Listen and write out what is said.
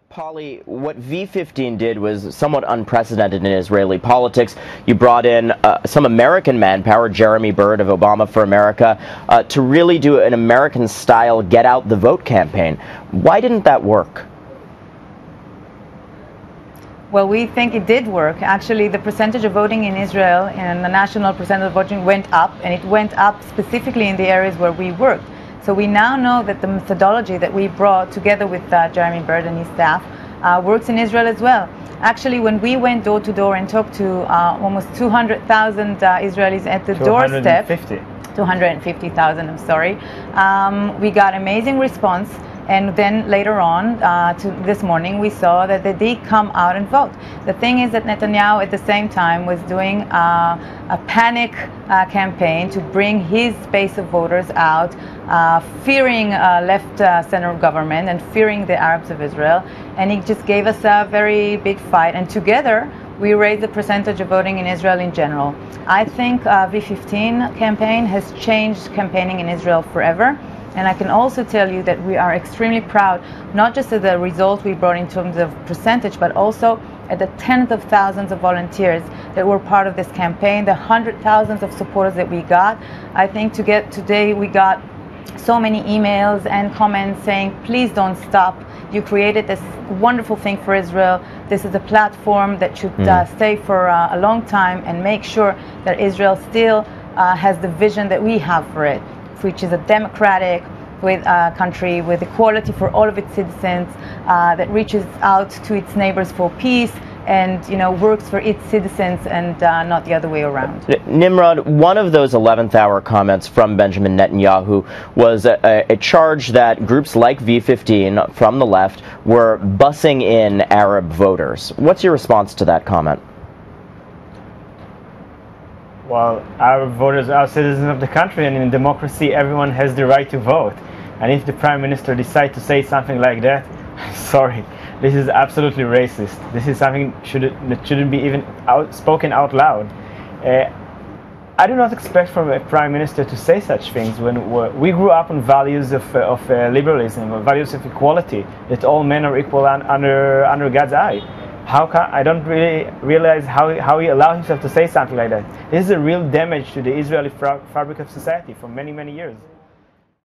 Polly, what V15 did was somewhat unprecedented in Israeli politics. You brought in some American manpower, Jeremy Bird of Obama for America, to really do an American-style get-out-the-vote campaign. Why didn't that work? Well, we think it did work. Actually, the percentage of voting in Israel and the national percentage of voting went up, and it went up specifically in the areas where we worked. So we now know that the methodology that we brought together with Jeremy Bird and his staff works in Israel as well. Actually, when we went door to door and talked to almost 200,000 Israelis at the doorstep, 250,000, I'm sorry, we got amazing response. And then later on, this morning, we saw that they did come out and vote. The thing is that Netanyahu at the same time was doing a panic campaign to bring his base of voters out, fearing left center government and fearing the Arabs of Israel. And he just gave us a very big fight. And together, we raised the percentage of voting in Israel in general. I think V15 campaign has changed campaigning in Israel forever. And I can also tell you that we are extremely proud, not just of the results we brought in terms of percentage, but also at the tens of thousands of volunteers that were part of this campaign, the 100,000s of supporters that we got. I think today we got so many emails and comments saying, please don't stop. You created this wonderful thing for Israel. This is a platform that should stay for a long time and make sure that Israel still has the vision that we have for it, which is a democratic country with equality for all of its citizens, that reaches out to its neighbors for peace and works for its citizens and not the other way around. Nimrod, one of those 11th hour comments from Benjamin Netanyahu was a charge that groups like V15 from the left were bussing in Arab voters. What's your response to that comment? Well, our voters are citizens of the country, and in democracy everyone has the right to vote. And if the Prime Minister decides to say something like that, sorry, this is absolutely racist. This is something that shouldn't be even spoken out loud. I do not expect from a Prime Minister to say such things when we grew up on values of liberalism, values of equality, that all men are equal under God's eye. I don't really realize how he allowed himself to say something like that. This is a real damage to the Israeli fabric of society for many, many years.